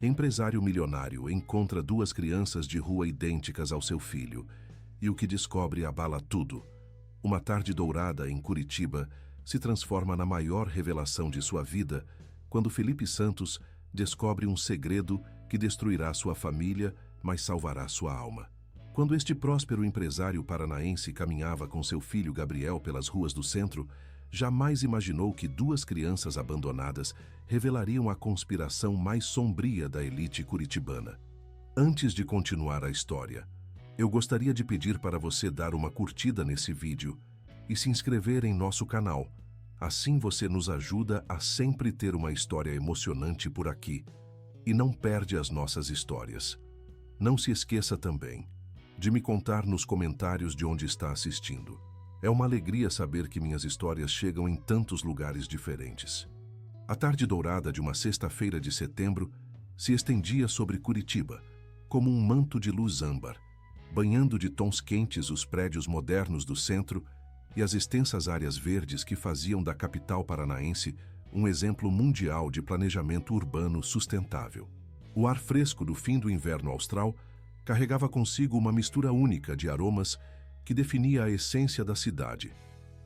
Empresário milionário encontra duas crianças de rua idênticas ao seu filho, e o que descobre abala tudo. Uma tarde dourada em Curitiba se transforma na maior revelação de sua vida, quando Felipe Santos descobre um segredo que destruirá sua família, mas salvará sua alma. Quando este próspero empresário paranaense caminhava com seu filho Gabriel pelas ruas do centro, jamais imaginou que duas crianças abandonadas revelariam a conspiração mais sombria da elite curitibana. Antes de continuar a história, eu gostaria de pedir para você dar uma curtida nesse vídeo e se inscrever em nosso canal. Assim você nos ajuda a sempre ter uma história emocionante por aqui e não perde as nossas histórias. Não se esqueça também de me contar nos comentários de onde está assistindo. É uma alegria saber que minhas histórias chegam em tantos lugares diferentes. A tarde dourada de uma sexta-feira de setembro se estendia sobre Curitiba, como um manto de luz âmbar, banhando de tons quentes os prédios modernos do centro e as extensas áreas verdes que faziam da capital paranaense um exemplo mundial de planejamento urbano sustentável. O ar fresco do fim do inverno austral carregava consigo uma mistura única de aromas que definia a essência da cidade.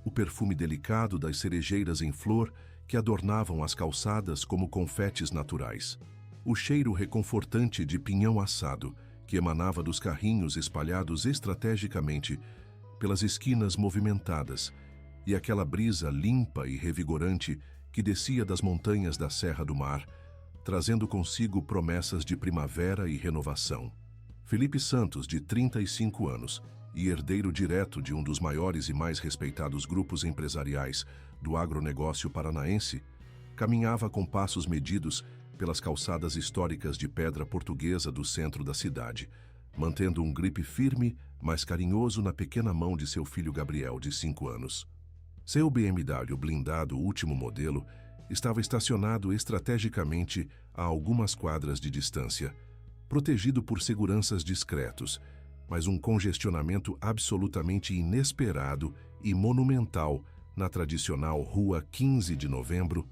O perfume delicado das cerejeiras em flor que adornavam as calçadas como confetes naturais. O cheiro reconfortante de pinhão assado que emanava dos carrinhos espalhados estrategicamente pelas esquinas movimentadas e aquela brisa limpa e revigorante que descia das montanhas da Serra do Mar, trazendo consigo promessas de primavera e renovação. Felipe Santos, de 35 anos, e herdeiro direto de um dos maiores e mais respeitados grupos empresariais do agronegócio paranaense, caminhava com passos medidos pelas calçadas históricas de pedra portuguesa do centro da cidade, mantendo um gripe firme, mas carinhoso na pequena mão de seu filho Gabriel, de 5 anos. Seu BMW blindado último modelo estava estacionado estrategicamente a algumas quadras de distância, protegido por seguranças discretos, mas um congestionamento absolutamente inesperado e monumental na tradicional Rua 15 de Novembro,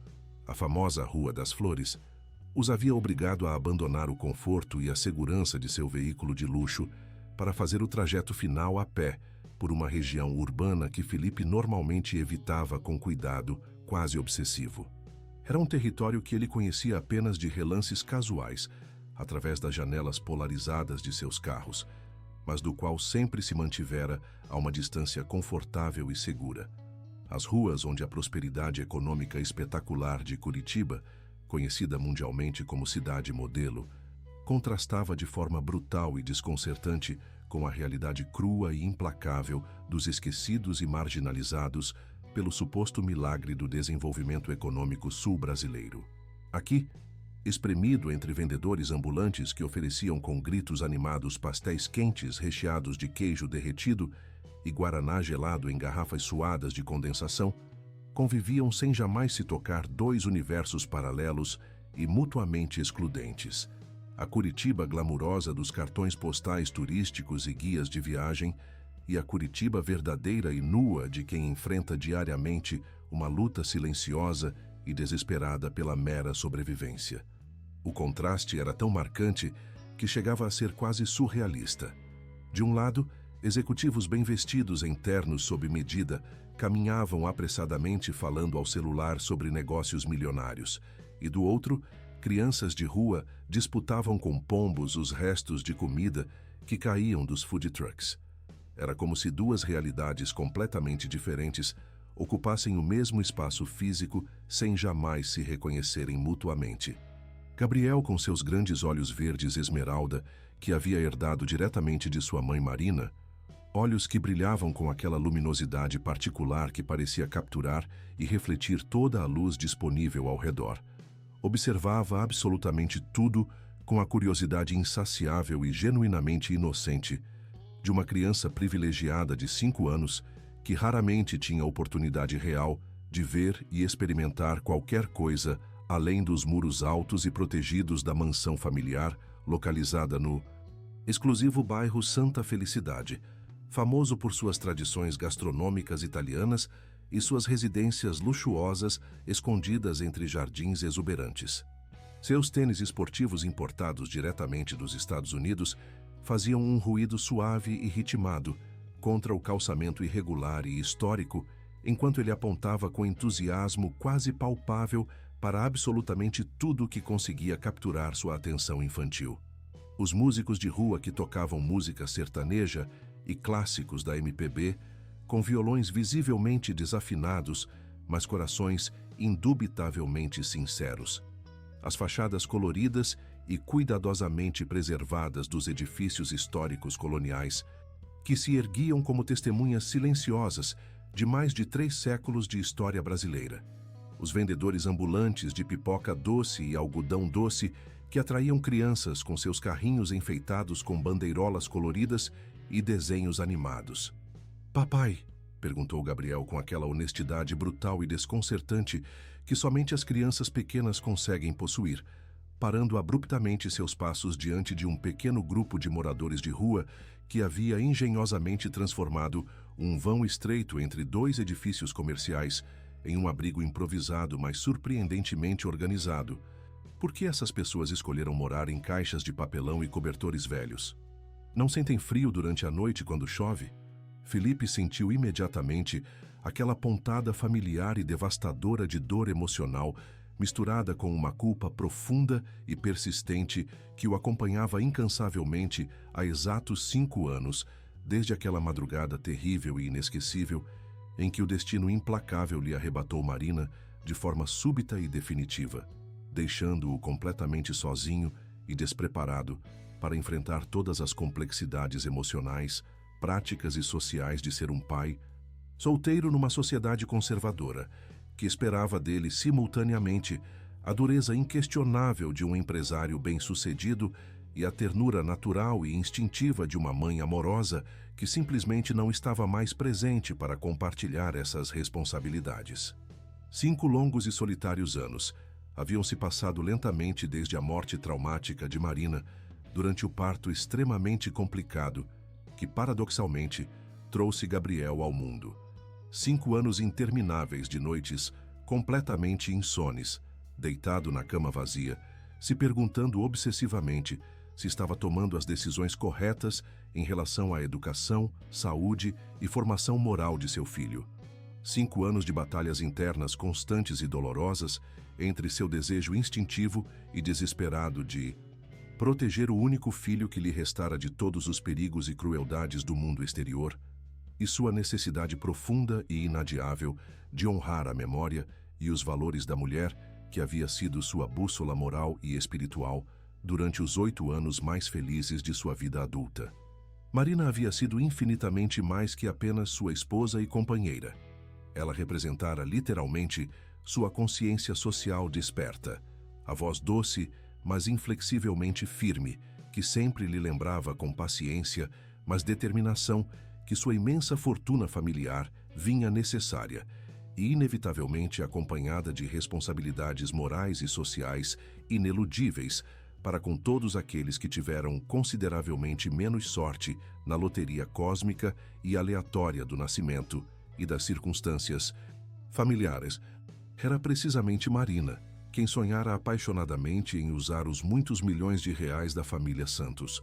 a famosa Rua das Flores, os havia obrigado a abandonar o conforto e a segurança de seu veículo de luxo para fazer o trajeto final a pé por uma região urbana que Felipe normalmente evitava com cuidado quase obsessivo. Era um território que ele conhecia apenas de relances casuais, através das janelas polarizadas de seus carros, mas do qual sempre se mantivera a uma distância confortável e segura. As ruas onde a prosperidade econômica espetacular de Curitiba, conhecida mundialmente como cidade modelo, contrastava de forma brutal e desconcertante com a realidade crua e implacável dos esquecidos e marginalizados pelo suposto milagre do desenvolvimento econômico sul-brasileiro. Aqui, espremido entre vendedores ambulantes que ofereciam com gritos animados pastéis quentes recheados de queijo derretido e guaraná gelado em garrafas suadas de condensação, conviviam sem jamais se tocar dois universos paralelos e mutuamente excludentes: a Curitiba glamurosa dos cartões postais turísticos e guias de viagem e a Curitiba verdadeira e nua de quem enfrenta diariamente uma luta silenciosa e desesperada pela mera sobrevivência. O contraste era tão marcante que chegava a ser quase surrealista. De um lado, executivos bem vestidos em ternos sob medida caminhavam apressadamente falando ao celular sobre negócios milionários, e do outro, crianças de rua disputavam com pombos os restos de comida que caíam dos food trucks. Era como se duas realidades completamente diferentes ocupassem o mesmo espaço físico sem jamais se reconhecerem mutuamente. Gabriel, com seus grandes olhos verdes esmeralda, que havia herdado diretamente de sua mãe Marina, olhos que brilhavam com aquela luminosidade particular que parecia capturar e refletir toda a luz disponível ao redor, observava absolutamente tudo com a curiosidade insaciável e genuinamente inocente de uma criança privilegiada de 5 anos que raramente tinha oportunidade real de ver e experimentar qualquer coisa além dos muros altos e protegidos da mansão familiar, localizada no exclusivo bairro Santa Felicidade, famoso por suas tradições gastronômicas italianas e suas residências luxuosas escondidas entre jardins exuberantes. Seus tênis esportivos importados diretamente dos Estados Unidos faziam um ruído suave e ritmado contra o calçamento irregular e histórico, enquanto ele apontava com entusiasmo quase palpável para absolutamente tudo que conseguia capturar sua atenção infantil. Os músicos de rua que tocavam música sertaneja e clássicos da MPB, com violões visivelmente desafinados, mas corações indubitavelmente sinceros. As fachadas coloridas e cuidadosamente preservadas dos edifícios históricos coloniais, que se erguiam como testemunhas silenciosas de mais de 3 séculos de história brasileira. Os vendedores ambulantes de pipoca doce e algodão doce que atraíam crianças com seus carrinhos enfeitados com bandeirolas coloridas e desenhos animados. "Papai", perguntou Gabriel com aquela honestidade brutal e desconcertante que somente as crianças pequenas conseguem possuir, parando abruptamente seus passos diante de um pequeno grupo de moradores de rua que havia engenhosamente transformado um vão estreito entre 2 edifícios comerciais em um abrigo improvisado, mas surpreendentemente organizado. Por que essas pessoas escolheram morar em caixas de papelão e cobertores velhos? Não sentem frio durante a noite quando chove? Felipe sentiu imediatamente aquela pontada familiar e devastadora de dor emocional, misturada com uma culpa profunda e persistente que o acompanhava incansavelmente há exatos 5 anos, desde aquela madrugada terrível e inesquecível em que o destino implacável lhe arrebatou Marina de forma súbita e definitiva, deixando-o completamente sozinho e despreparado para enfrentar todas as complexidades emocionais, práticas e sociais de ser um pai, solteiro numa sociedade conservadora, que esperava dele simultaneamente a dureza inquestionável de um empresário bem-sucedido e a ternura natural e instintiva de uma mãe amorosa que simplesmente não estava mais presente para compartilhar essas responsabilidades. 5 longos e solitários anos haviam se passado lentamente desde a morte traumática de Marina durante o parto extremamente complicado que, paradoxalmente, trouxe Gabriel ao mundo. 5 anos intermináveis de noites completamente insones, deitado na cama vazia, se perguntando obsessivamente se estava tomando as decisões corretas em relação à educação, saúde e formação moral de seu filho. 5 anos de batalhas internas constantes e dolorosas entre seu desejo instintivo e desesperado de proteger o único filho que lhe restara de todos os perigos e crueldades do mundo exterior, e sua necessidade profunda e inadiável de honrar a memória e os valores da mulher que havia sido sua bússola moral e espiritual durante os 8 anos mais felizes de sua vida adulta. Marina havia sido infinitamente mais que apenas sua esposa e companheira. Ela representara literalmente sua consciência social desperta, a voz doce, mas inflexivelmente firme, que sempre lhe lembrava com paciência, mas determinação, que sua imensa fortuna familiar vinha necessária e inevitavelmente acompanhada de responsabilidades morais e sociais ineludíveis para com todos aqueles que tiveram consideravelmente menos sorte na loteria cósmica e aleatória do nascimento e das circunstâncias familiares. Era precisamente Marina quem sonhara apaixonadamente em usar os muitos milhões de reais da família Santos.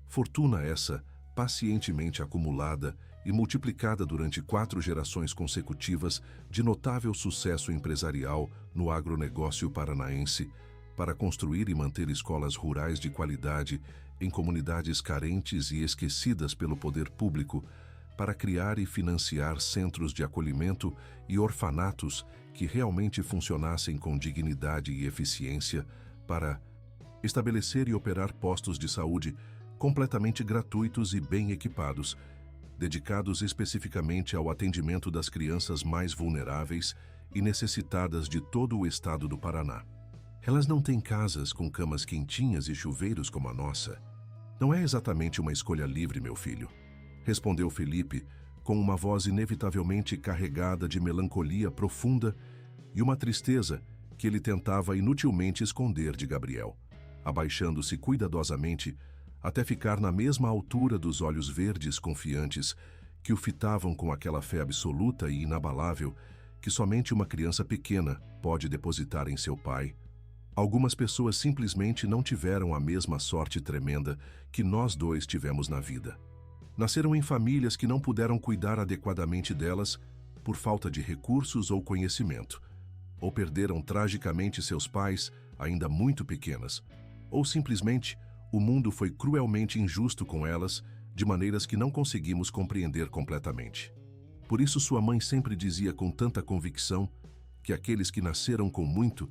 Fortuna essa pacientemente acumulada e multiplicada durante 4 gerações consecutivas de notável sucesso empresarial no agronegócio paranaense, para construir e manter escolas rurais de qualidade em comunidades carentes e esquecidas pelo poder público, para criar e financiar centros de acolhimento e orfanatos que realmente funcionassem com dignidade e eficiência, para estabelecer e operar postos de saúde completamente gratuitos e bem equipados, dedicados especificamente ao atendimento das crianças mais vulneráveis e necessitadas de todo o estado do Paraná. Elas não têm casas com camas quentinhas e chuveiros como a nossa. Não é exatamente uma escolha livre, meu filho, respondeu Felipe, com uma voz inevitavelmente carregada de melancolia profunda e uma tristeza que ele tentava inutilmente esconder de Gabriel, abaixando-se cuidadosamente até ficar na mesma altura dos olhos verdes confiantes que o fitavam com aquela fé absoluta e inabalável que somente uma criança pequena pode depositar em seu pai. Algumas pessoas simplesmente não tiveram a mesma sorte tremenda que nós dois tivemos na vida. Nasceram em famílias que não puderam cuidar adequadamente delas por falta de recursos ou conhecimento, ou perderam tragicamente seus pais ainda muito pequenas, ou simplesmente o mundo foi cruelmente injusto com elas de maneiras que não conseguimos compreender completamente. Por isso sua mãe sempre dizia com tanta convicção que aqueles que nasceram com muito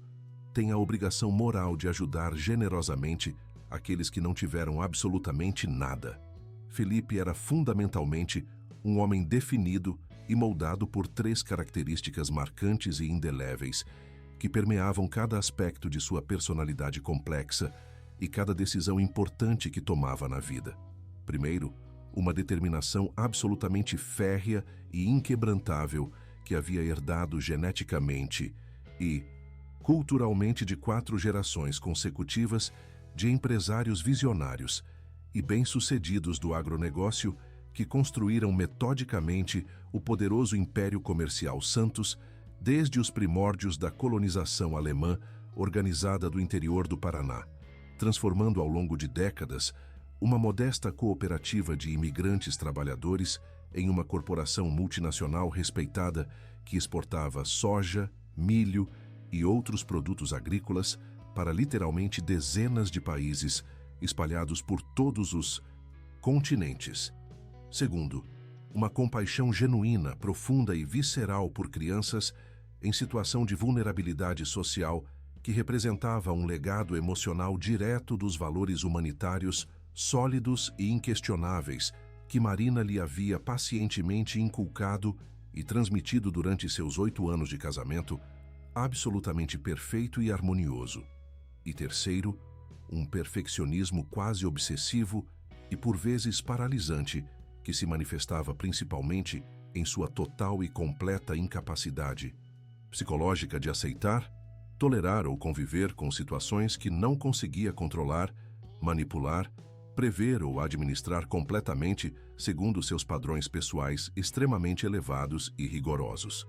têm a obrigação moral de ajudar generosamente aqueles que não tiveram absolutamente nada. Felipe era fundamentalmente um homem definido e moldado por 3 características marcantes e indeléveis que permeavam cada aspecto de sua personalidade complexa e cada decisão importante que tomava na vida. Primeiro, uma determinação absolutamente férrea e inquebrantável que havia herdado geneticamente e culturalmente de 4 gerações consecutivas de empresários visionários e bem-sucedidos do agronegócio que construíram metodicamente o poderoso império comercial Santos desde os primórdios da colonização alemã organizada do interior do Paraná, transformando ao longo de décadas uma modesta cooperativa de imigrantes trabalhadores em uma corporação multinacional respeitada que exportava soja, milho e outros produtos agrícolas para literalmente dezenas de países espalhados por todos os continentes. Segundo, uma compaixão genuína, profunda e visceral por crianças em situação de vulnerabilidade social que representava um legado emocional direto dos valores humanitários sólidos e inquestionáveis que Marina lhe havia pacientemente inculcado e transmitido durante seus 8 anos de casamento, absolutamente perfeito e harmonioso. E terceiro, um perfeccionismo quase obsessivo e por vezes paralisante que se manifestava principalmente em sua total e completa incapacidade psicológica de aceitar, tolerar ou conviver com situações que não conseguia controlar, manipular, prever ou administrar completamente segundo seus padrões pessoais extremamente elevados e rigorosos.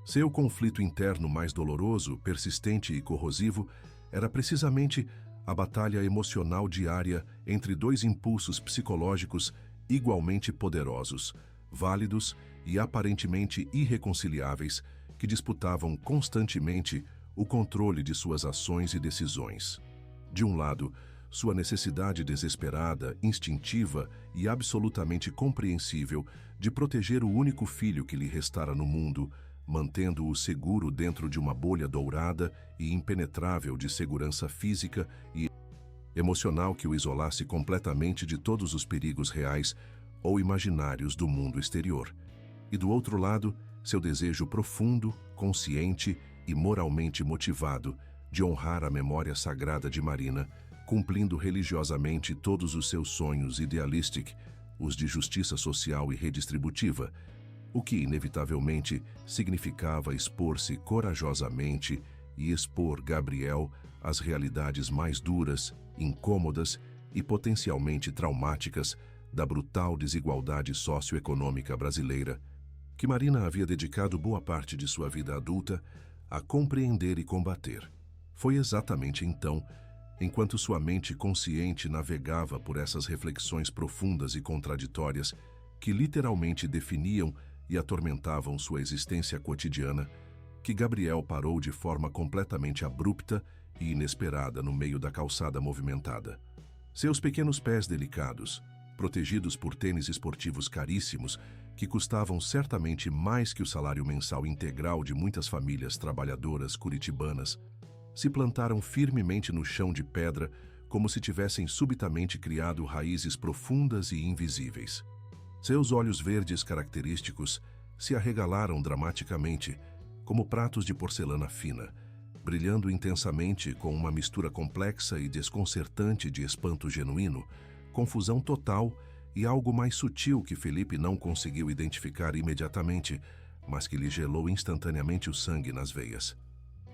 Seu conflito interno mais doloroso, persistente e corrosivo era precisamente a batalha emocional diária entre 2 impulsos psicológicos igualmente poderosos, válidos e aparentemente irreconciliáveis que disputavam constantemente o controle de suas ações e decisões. De um lado, sua necessidade desesperada, instintiva e absolutamente compreensível de proteger o único filho que lhe restara no mundo, mantendo-o seguro dentro de uma bolha dourada e impenetrável de segurança física e emocional que o isolasse completamente de todos os perigos reais ou imaginários do mundo exterior. E do outro lado, seu desejo profundo, consciente e moralmente motivado de honrar a memória sagrada de Marina, cumprindo religiosamente todos os seus sonhos idealistic, os de justiça social e redistributiva, o que inevitavelmente significava expor-se corajosamente e expor Gabriel às realidades mais duras, incômodas e potencialmente traumáticas da brutal desigualdade socioeconômica brasileira, que Marina havia dedicado boa parte de sua vida adulta a compreender e combater. Foi exatamente então, enquanto sua mente consciente navegava por essas reflexões profundas e contraditórias que literalmente definiam e atormentavam sua existência cotidiana, que Gabriel parou de forma completamente abrupta e inesperada no meio da calçada movimentada. Seus pequenos pés delicados, protegidos por tênis esportivos caríssimos, que custavam certamente mais que o salário mensal integral de muitas famílias trabalhadoras curitibanas, se plantaram firmemente no chão de pedra como se tivessem subitamente criado raízes profundas e invisíveis. Seus olhos verdes característicos se arregalaram dramaticamente, como pratos de porcelana fina, brilhando intensamente com uma mistura complexa e desconcertante de espanto genuíno, confusão total e algo mais sutil que Felipe não conseguiu identificar imediatamente, mas que lhe gelou instantaneamente o sangue nas veias.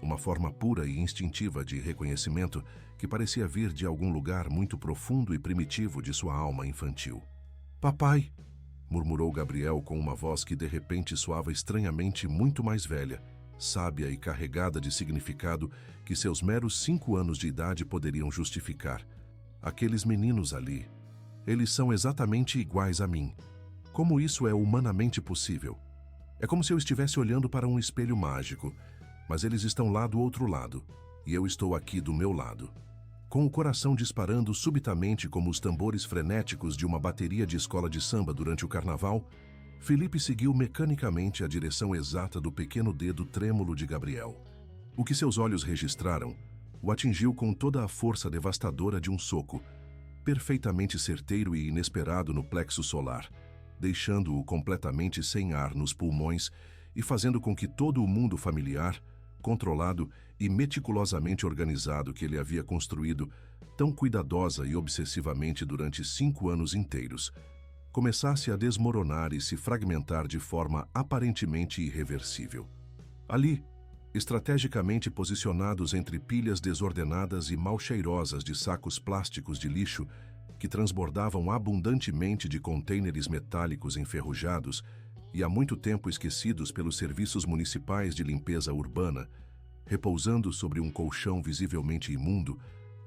Uma forma pura e instintiva de reconhecimento que parecia vir de algum lugar muito profundo e primitivo de sua alma infantil. "Papai!", murmurou Gabriel com uma voz que de repente soava estranhamente muito mais velha, sábia e carregada de significado que seus meros 5 anos de idade poderiam justificar. Aqueles meninos ali, eles são exatamente iguais a mim. Como isso é humanamente possível? É como se eu estivesse olhando para um espelho mágico, mas eles estão lá do outro lado, e eu estou aqui do meu lado. Com o coração disparando subitamente como os tambores frenéticos de uma bateria de escola de samba durante o carnaval, Felipe seguiu mecanicamente a direção exata do pequeno dedo trêmulo de Gabriel. O que seus olhos registraram o atingiu com toda a força devastadora de um soco, perfeitamente certeiro e inesperado no plexo solar, deixando-o completamente sem ar nos pulmões e fazendo com que todo o mundo familiar, controlado e meticulosamente organizado que ele havia construído tão cuidadosa e obsessivamente durante 5 anos inteiros, começasse a desmoronar e se fragmentar de forma aparentemente irreversível. Ali, estrategicamente posicionados entre pilhas desordenadas e mal cheirosas de sacos plásticos de lixo que transbordavam abundantemente de contêineres metálicos enferrujados e há muito tempo esquecidos pelos serviços municipais de limpeza urbana, repousando sobre um colchão visivelmente imundo,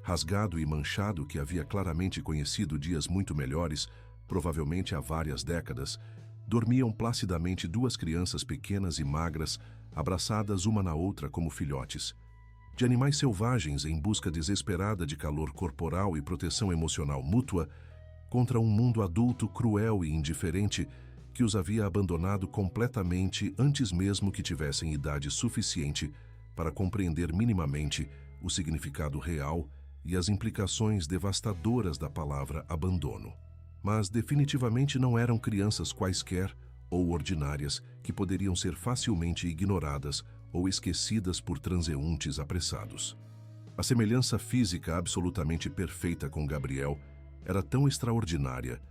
rasgado e manchado que havia claramente conhecido dias muito melhores, provavelmente há várias décadas, dormiam placidamente 2 crianças pequenas e magras, abraçadas uma na outra como filhotes. De animais selvagens em busca desesperada de calor corporal e proteção emocional mútua, contra um mundo adulto cruel e indiferente que os havia abandonado completamente antes mesmo que tivessem idade suficiente para compreender minimamente o significado real e as implicações devastadoras da palavra abandono. Mas definitivamente não eram crianças quaisquer ou ordinárias que poderiam ser facilmente ignoradas ou esquecidas por transeuntes apressados. A semelhança física absolutamente perfeita com Gabriel era tão extraordinária,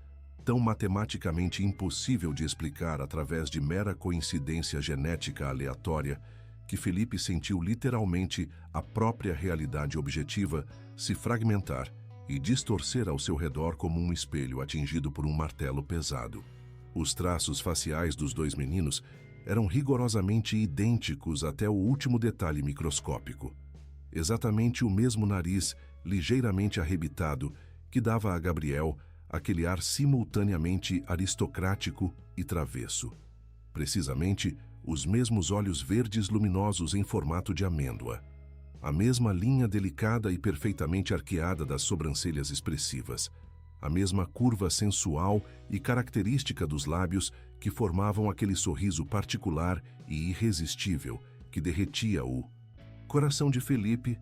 tão matematicamente impossível de explicar através de mera coincidência genética aleatória, que Felipe sentiu literalmente a própria realidade objetiva se fragmentar e distorcer ao seu redor como um espelho atingido por um martelo pesado. Os traços faciais dos 2 meninos eram rigorosamente idênticos até o último detalhe microscópico. Exatamente o mesmo nariz, ligeiramente arrebitado, que dava a Gabriel aquele ar simultaneamente aristocrático e travesso. Precisamente, os mesmos olhos verdes luminosos em formato de amêndoa. A mesma linha delicada e perfeitamente arqueada das sobrancelhas expressivas. A mesma curva sensual e característica dos lábios que formavam aquele sorriso particular e irresistível que derretia o coração de Felipe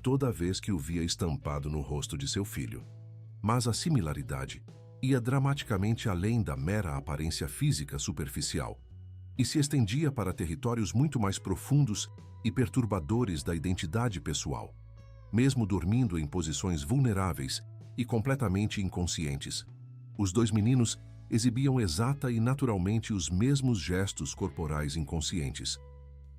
toda vez que o via estampado no rosto de seu filho. Mas a similaridade ia dramaticamente além da mera aparência física superficial e se estendia para territórios muito mais profundos e perturbadores da identidade pessoal. Mesmo dormindo em posições vulneráveis e completamente inconscientes, os 2 meninos exibiam exata e naturalmente os mesmos gestos corporais inconscientes,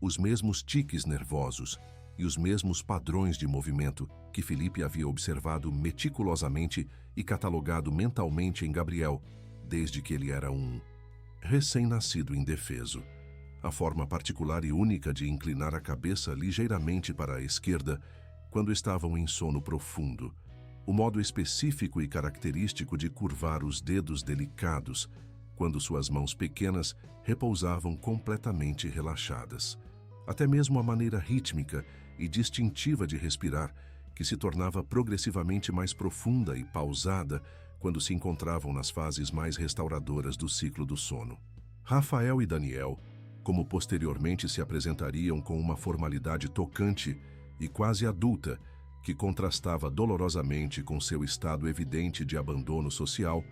os mesmos tiques nervosos e os mesmos padrões de movimento que Felipe havia observado meticulosamente e catalogado mentalmente em Gabriel, desde que ele era um recém-nascido indefeso. A forma particular e única de inclinar a cabeça ligeiramente para a esquerda quando estavam em sono profundo, o modo específico e característico de curvar os dedos delicados quando suas mãos pequenas repousavam completamente relaxadas. Até mesmo a maneira rítmica e distintiva de respirar, que se tornava progressivamente mais profunda e pausada quando se encontravam nas fases mais restauradoras do ciclo do sono. Rafael e Daniel, como posteriormente se apresentariam com uma formalidade tocante e quase adulta, que contrastava dolorosamente com seu estado evidente de abandono social,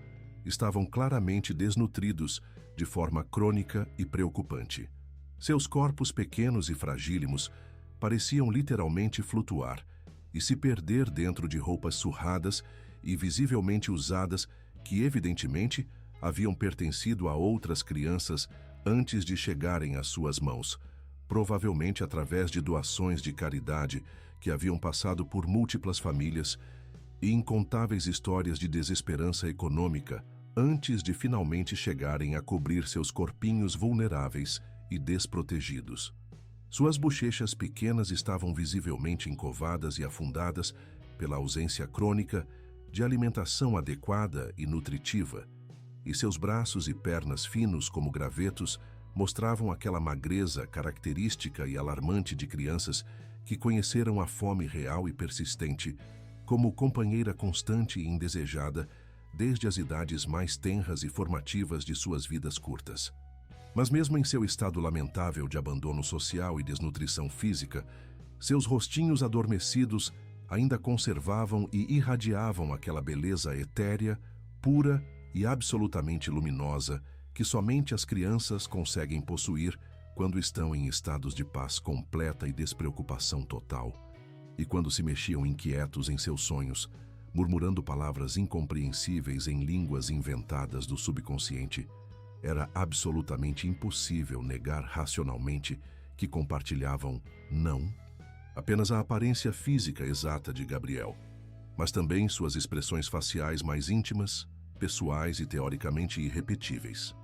estavam claramente desnutridos de forma crônica e preocupante. Seus corpos pequenos e fragílimos pareciam literalmente flutuar e se perder dentro de roupas surradas e visivelmente usadas que, evidentemente, haviam pertencido a outras crianças antes de chegarem às suas mãos, provavelmente através de doações de caridade que haviam passado por múltiplas famílias e incontáveis histórias de desesperança econômica antes de finalmente chegarem a cobrir seus corpinhos vulneráveis e desprotegidos. Suas bochechas pequenas estavam visivelmente encovadas e afundadas pela ausência crônica de alimentação adequada e nutritiva, e seus braços e pernas finos como gravetos mostravam aquela magreza característica e alarmante de crianças que conheceram a fome real e persistente como companheira constante e indesejada desde as idades mais tenras e formativas de suas vidas curtas. Mas mesmo em seu estado lamentável de abandono social e desnutrição física, seus rostinhos adormecidos ainda conservavam e irradiavam aquela beleza etérea, pura e absolutamente luminosa que somente as crianças conseguem possuir quando estão em estados de paz completa e despreocupação total, e quando se mexiam inquietos em seus sonhos, murmurando palavras incompreensíveis em línguas inventadas do subconsciente. Era absolutamente impossível negar racionalmente que compartilhavam não apenas a aparência física exata de Gabriel, mas também suas expressões faciais mais íntimas, pessoais e teoricamente irrepetíveis.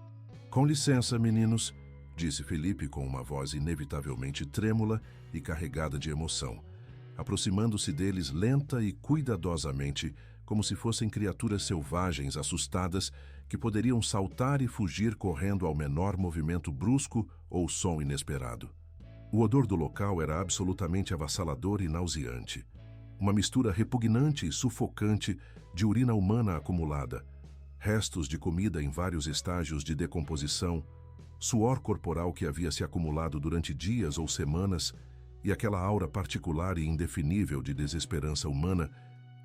"Com licença, meninos", disse Felipe com uma voz inevitavelmente trêmula e carregada de emoção, aproximando-se deles lenta e cuidadosamente, como se fossem criaturas selvagens assustadas que poderiam saltar e fugir correndo ao menor movimento brusco ou som inesperado. O odor do local era absolutamente avassalador e nauseante. Uma mistura repugnante e sufocante de urina humana acumulada, restos de comida em vários estágios de decomposição, suor corporal que havia se acumulado durante dias ou semanas e aquela aura particular e indefinível de desesperança humana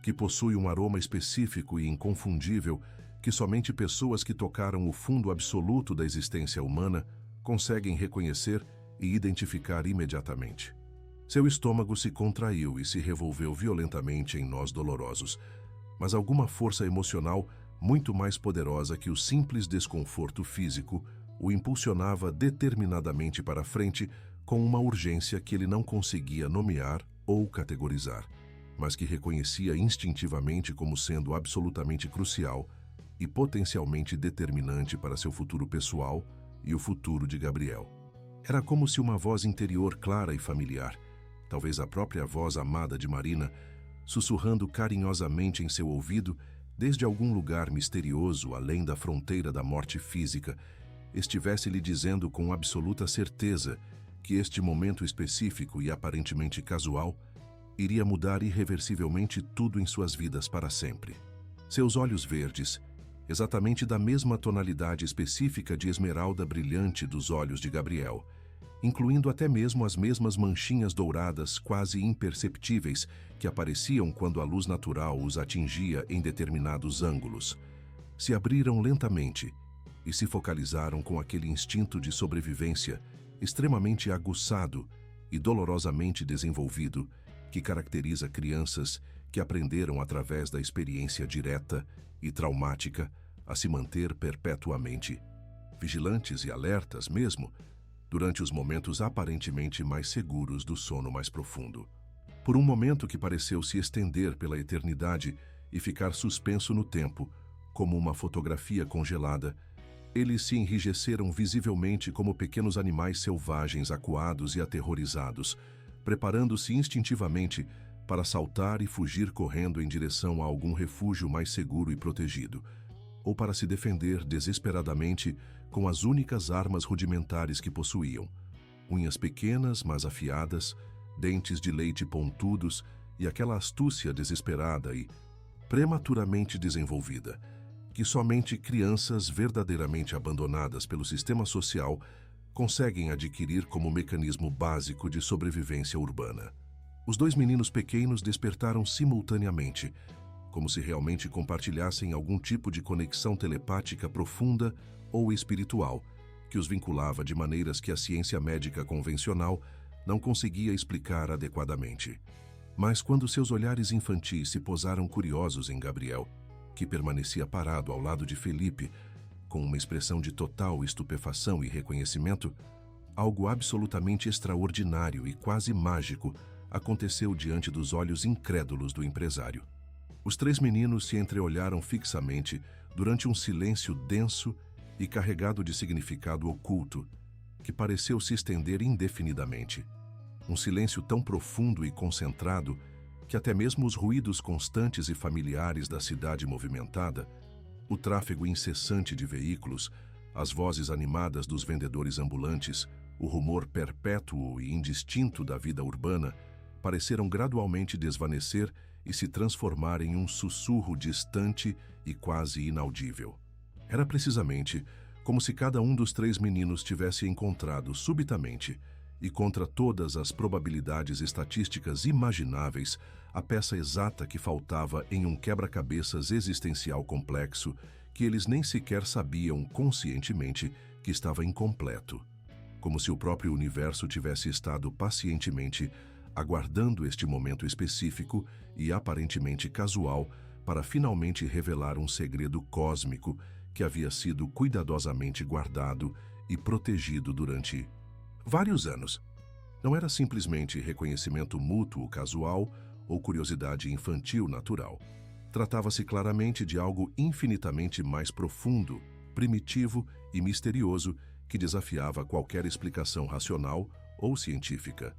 que possui um aroma específico e inconfundível que somente pessoas que tocaram o fundo absoluto da existência humana conseguem reconhecer e identificar imediatamente. Seu estômago se contraiu e se revolveu violentamente em nós dolorosos, mas alguma força emocional muito mais poderosa que o simples desconforto físico o impulsionava determinadamente para frente com uma urgência que ele não conseguia nomear ou categorizar, mas que reconhecia instintivamente como sendo absolutamente crucial e potencialmente determinante para seu futuro pessoal e o futuro de Gabriel. Era como se uma voz interior clara e familiar, talvez a própria voz amada de Marina, sussurrando carinhosamente em seu ouvido, desde algum lugar misterioso além da fronteira da morte física, estivesse lhe dizendo com absoluta certeza que este momento específico e aparentemente casual iria mudar irreversivelmente tudo em suas vidas para sempre. Seus olhos verdes, exatamente da mesma tonalidade específica de esmeralda brilhante dos olhos de Gabriel, incluindo até mesmo as mesmas manchinhas douradas quase imperceptíveis que apareciam quando a luz natural os atingia em determinados ângulos, se abriram lentamente e se focalizaram com aquele instinto de sobrevivência extremamente aguçado e dolorosamente desenvolvido que caracteriza crianças que aprenderam através da experiência direta e traumática a se manter perpetuamente vigilantes e alertas mesmo durante os momentos aparentemente mais seguros do sono mais profundo. Por um momento que pareceu se estender pela eternidade e ficar suspenso no tempo, como uma fotografia congelada, eles se enrijeceram visivelmente como pequenos animais selvagens acuados e aterrorizados, preparando-se instintivamente para saltar e fugir correndo em direção a algum refúgio mais seguro e protegido, ou para se defender desesperadamente com as únicas armas rudimentares que possuíam: unhas pequenas, mas afiadas, dentes de leite pontudos e aquela astúcia desesperada e prematuramente desenvolvida, que somente crianças verdadeiramente abandonadas pelo sistema social conseguem adquirir como mecanismo básico de sobrevivência urbana. Os dois meninos pequenos despertaram simultaneamente, como se realmente compartilhassem algum tipo de conexão telepática profunda ou espiritual, que os vinculava de maneiras que a ciência médica convencional não conseguia explicar adequadamente. Mas quando seus olhares infantis se posaram curiosos em Gabriel, que permanecia parado ao lado de Felipe, com uma expressão de total estupefação e reconhecimento, algo absolutamente extraordinário e quase mágico aconteceu diante dos olhos incrédulos do empresário. Os três meninos se entreolharam fixamente durante um silêncio denso e carregado de significado oculto, que pareceu se estender indefinidamente. Um silêncio tão profundo e concentrado que até mesmo os ruídos constantes e familiares da cidade movimentada, o tráfego incessante de veículos, as vozes animadas dos vendedores ambulantes, o rumor perpétuo e indistinto da vida urbana, pareceram gradualmente desvanecer e se transformar em um sussurro distante e quase inaudível. Era precisamente como se cada um dos 3 meninos tivesse encontrado subitamente, e contra todas as probabilidades estatísticas imagináveis, a peça exata que faltava em um quebra-cabeças existencial complexo que eles nem sequer sabiam conscientemente que estava incompleto. Como se o próprio universo tivesse estado pacientemente aguardando este momento específico e aparentemente casual para finalmente revelar um segredo cósmico que havia sido cuidadosamente guardado e protegido durante vários anos. Não era simplesmente reconhecimento mútuo casual ou curiosidade infantil natural. Tratava-se claramente de algo infinitamente mais profundo, primitivo e misterioso que desafiava qualquer explicação racional ou científica.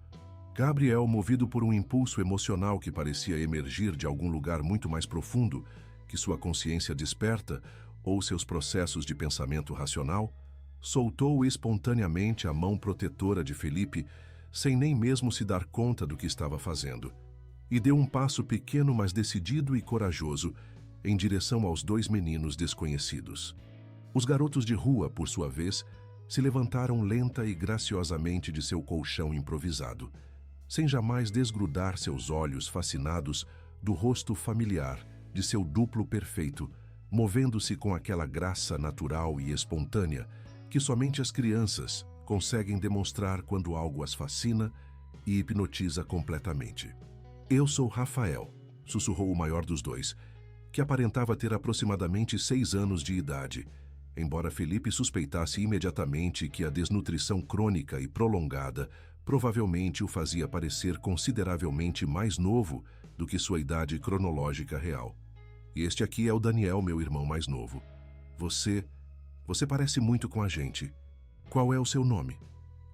Gabriel, movido por um impulso emocional que parecia emergir de algum lugar muito mais profundo que sua consciência desperta ou seus processos de pensamento racional, soltou espontaneamente a mão protetora de Felipe, sem nem mesmo se dar conta do que estava fazendo, e deu um passo pequeno, mas decidido e corajoso, em direção aos 2 meninos desconhecidos. Os garotos de rua, por sua vez, se levantaram lenta e graciosamente de seu colchão improvisado, sem jamais desgrudar seus olhos fascinados do rosto familiar de seu duplo perfeito, movendo-se com aquela graça natural e espontânea que somente as crianças conseguem demonstrar quando algo as fascina e hipnotiza completamente. "Eu sou Rafael", sussurrou o maior dos 2, que aparentava ter aproximadamente 6 anos de idade, embora Felipe suspeitasse imediatamente que a desnutrição crônica e prolongada provavelmente o fazia parecer consideravelmente mais novo do que sua idade cronológica real. "E este aqui é o Daniel, meu irmão mais novo. Você parece muito com a gente. Qual é o seu nome?"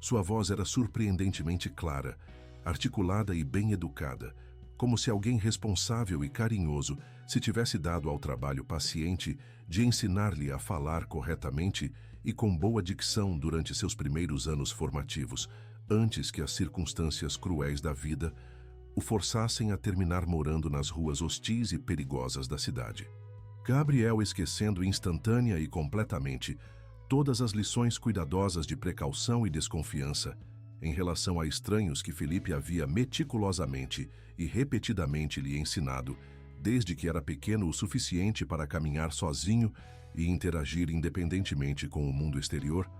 Sua voz era surpreendentemente clara, articulada e bem educada, como se alguém responsável e carinhoso se tivesse dado ao trabalho paciente de ensinar-lhe a falar corretamente e com boa dicção durante seus primeiros anos formativos, antes que as circunstâncias cruéis da vida o forçassem a terminar morando nas ruas hostis e perigosas da cidade. Gabriel, esquecendo instantânea e completamente todas as lições cuidadosas de precaução e desconfiança em relação a estranhos que Felipe havia meticulosamente e repetidamente lhe ensinado, desde que era pequeno o suficiente para caminhar sozinho e interagir independentemente com o mundo exterior,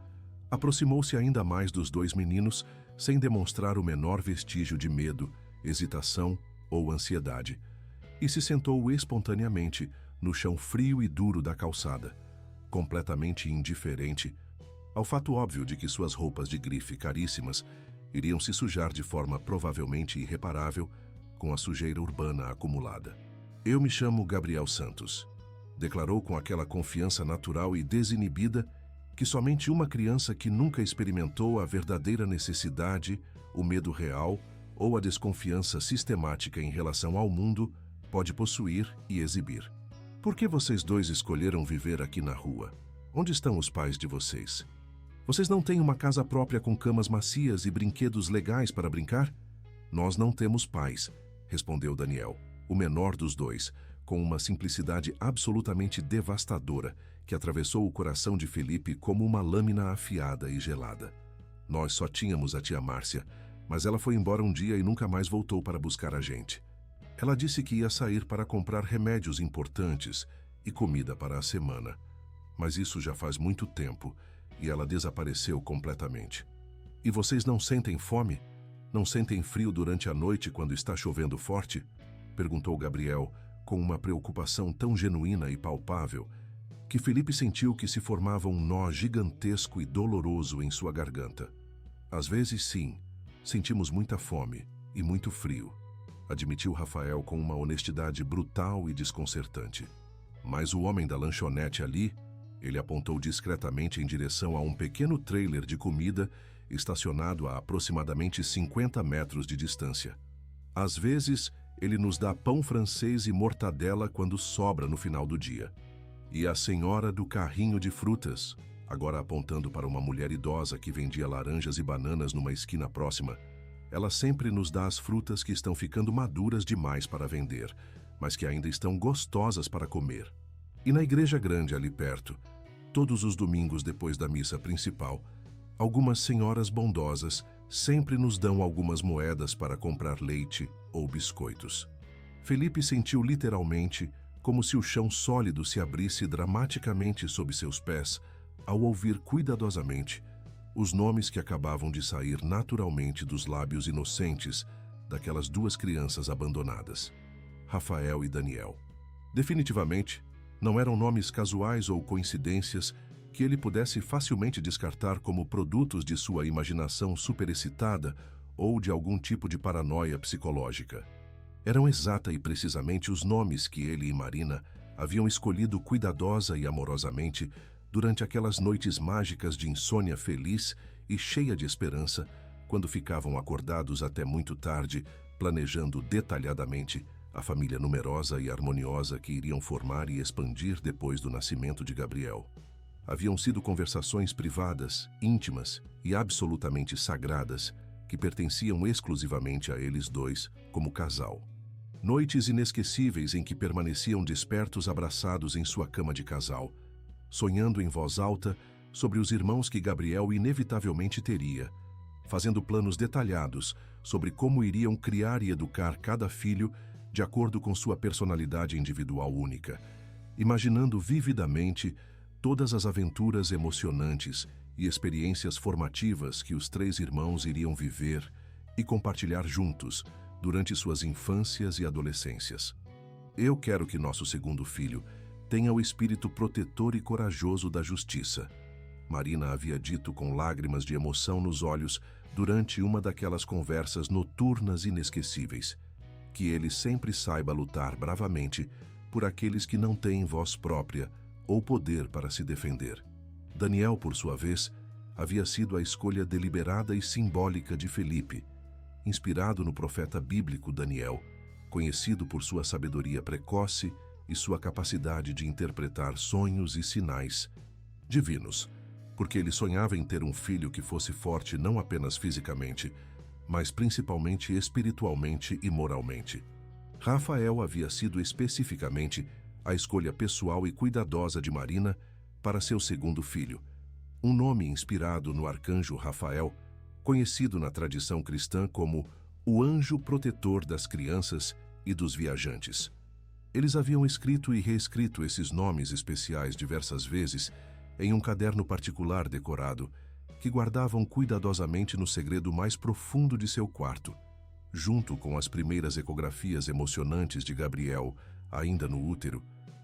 aproximou-se ainda mais dos 2 meninos sem demonstrar o menor vestígio de medo, hesitação ou ansiedade, e se sentou espontaneamente no chão frio e duro da calçada, completamente indiferente ao fato óbvio de que suas roupas de grife caríssimas iriam se sujar de forma provavelmente irreparável com a sujeira urbana acumulada. "Eu me chamo Gabriel Santos", declarou com aquela confiança natural e desinibida que somente uma criança que nunca experimentou a verdadeira necessidade, o medo real ou a desconfiança sistemática em relação ao mundo pode possuir e exibir. "Por que vocês 2 escolheram viver aqui na rua? Onde estão os pais de vocês? Vocês não têm uma casa própria com camas macias e brinquedos legais para brincar?" "Nós não temos pais", respondeu Daniel, o menor dos 2, com uma simplicidade absolutamente devastadora que atravessou o coração de Felipe como uma lâmina afiada e gelada. "Nós só tínhamos a tia Márcia, mas ela foi embora um dia e nunca mais voltou para buscar a gente. Ela disse que ia sair para comprar remédios importantes e comida para a semana. Mas isso já faz muito tempo e ela desapareceu completamente." "E vocês não sentem fome? Não sentem frio durante a noite quando está chovendo forte?" perguntou Gabriel, com uma preocupação tão genuína e palpável que Felipe sentiu que se formava um nó gigantesco e doloroso em sua garganta. "Às vezes, sim, sentimos muita fome e muito frio", admitiu Rafael com uma honestidade brutal e desconcertante. "Mas o homem da lanchonete ali", ele apontou discretamente em direção a um pequeno trailer de comida estacionado a aproximadamente 50 metros de distância. Às vezes, ele nos dá pão francês e mortadela quando sobra no final do dia. E a senhora do carrinho de frutas, agora apontando para uma mulher idosa que vendia laranjas e bananas numa esquina próxima, ela sempre nos dá as frutas que estão ficando maduras demais para vender, mas que ainda estão gostosas para comer. E na igreja grande ali perto, todos os domingos depois da missa principal, algumas senhoras bondosas sempre nos dão algumas moedas para comprar leite ou biscoitos. Felipe sentiu literalmente como se o chão sólido se abrisse dramaticamente sob seus pés ao ouvir cuidadosamente os nomes que acabavam de sair naturalmente dos lábios inocentes daquelas duas crianças abandonadas, Rafael e Daniel. Definitivamente, não eram nomes casuais ou coincidências que ele pudesse facilmente descartar como produtos de sua imaginação superexcitada ou de algum tipo de paranoia psicológica. Eram exata e precisamente os nomes que ele e Marina haviam escolhido cuidadosa e amorosamente durante aquelas noites mágicas de insônia feliz e cheia de esperança, quando ficavam acordados até muito tarde, planejando detalhadamente a família numerosa e harmoniosa que iriam formar e expandir depois do nascimento de Gabriel. Haviam sido conversações privadas, íntimas e absolutamente sagradas, que pertenciam exclusivamente a eles dois, como casal. Noites inesquecíveis em que permaneciam despertos abraçados em sua cama de casal, sonhando em voz alta sobre os irmãos que Gabriel inevitavelmente teria, fazendo planos detalhados sobre como iriam criar e educar cada filho de acordo com sua personalidade individual única, imaginando vividamente todas as aventuras emocionantes e experiências formativas que os três irmãos iriam viver e compartilhar juntos durante suas infâncias e adolescências. Eu quero que nosso segundo filho tenha o espírito protetor e corajoso da justiça, Marina havia dito com lágrimas de emoção nos olhos durante uma daquelas conversas noturnas inesquecíveis. Que ele sempre saiba lutar bravamente por aqueles que não têm voz própria ou poder para se defender. Daniel, por sua vez, havia sido a escolha deliberada e simbólica de Felipe, inspirado no profeta bíblico Daniel, conhecido por sua sabedoria precoce e sua capacidade de interpretar sonhos e sinais divinos, porque ele sonhava em ter um filho que fosse forte não apenas fisicamente, mas principalmente espiritualmente e moralmente. Rafael havia sido especificamente a escolha pessoal e cuidadosa de Marina para seu segundo filho, um nome inspirado no arcanjo Rafael, conhecido na tradição cristã como o anjo protetor das crianças e dos viajantes. Eles haviam escrito e reescrito esses nomes especiais diversas vezes em um caderno particular decorado, que guardavam cuidadosamente no segredo mais profundo de seu quarto, junto com as primeiras ecografias emocionantes de Gabriel, ainda no útero,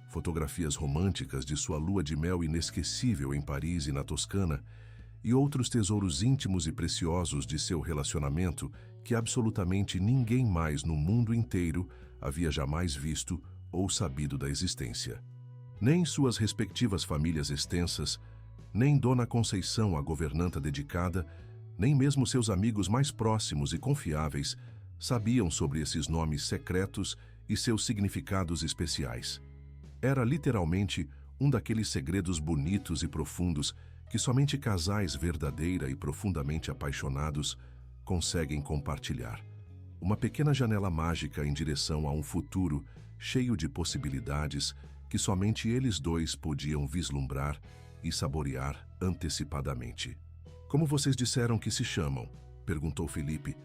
fotografias românticas de sua lua de mel inesquecível em Paris e na Toscana, e outros tesouros íntimos e preciosos de seu relacionamento que absolutamente ninguém mais no mundo inteiro havia jamais visto ou sabido da existência. Nem suas respectivas famílias extensas, nem Dona Conceição, a governanta dedicada, nem mesmo seus amigos mais próximos e confiáveis sabiam sobre esses nomes secretos e seus significados especiais. Era literalmente um daqueles segredos bonitos e profundos que somente casais verdadeira e profundamente apaixonados conseguem compartilhar. Uma pequena janela mágica em direção a um futuro cheio de possibilidades que somente eles dois podiam vislumbrar e saborear antecipadamente. "Como vocês disseram que se chamam?", perguntou Felipe,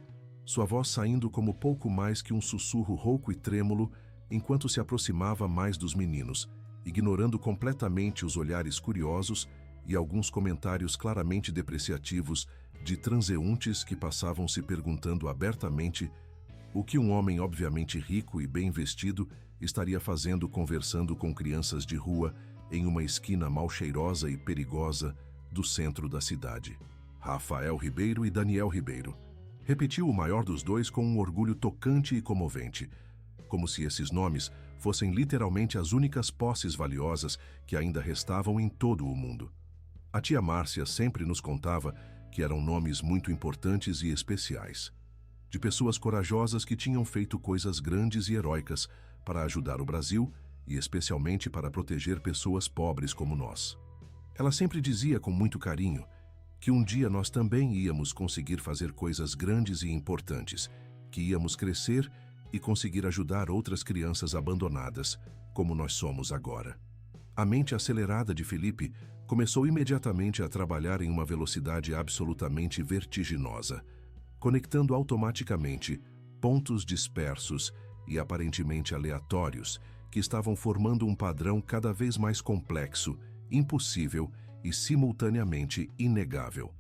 sua voz saindo como pouco mais que um sussurro rouco e trêmulo enquanto se aproximava mais dos meninos, ignorando completamente os olhares curiosos e alguns comentários claramente depreciativos de transeuntes que passavam se perguntando abertamente o que um homem obviamente rico e bem vestido estaria fazendo conversando com crianças de rua em uma esquina mal cheirosa e perigosa do centro da cidade. Rafael Ribeiro e Daniel Ribeiro. Repetiu o maior dos dois com um orgulho tocante e comovente, como se esses nomes fossem literalmente as únicas posses valiosas que ainda restavam em todo o mundo. A tia Márcia sempre nos contava que eram nomes muito importantes e especiais, de pessoas corajosas que tinham feito coisas grandes e heróicas para ajudar o Brasil e especialmente para proteger pessoas pobres como nós. Ela sempre dizia com muito carinho que um dia nós também íamos conseguir fazer coisas grandes e importantes, que íamos crescer e conseguir ajudar outras crianças abandonadas, como nós somos agora. A mente acelerada de Felipe começou imediatamente a trabalhar em uma velocidade absolutamente vertiginosa, conectando automaticamente pontos dispersos e aparentemente aleatórios que estavam formando um padrão cada vez mais complexo, impossível e simultaneamente inegável.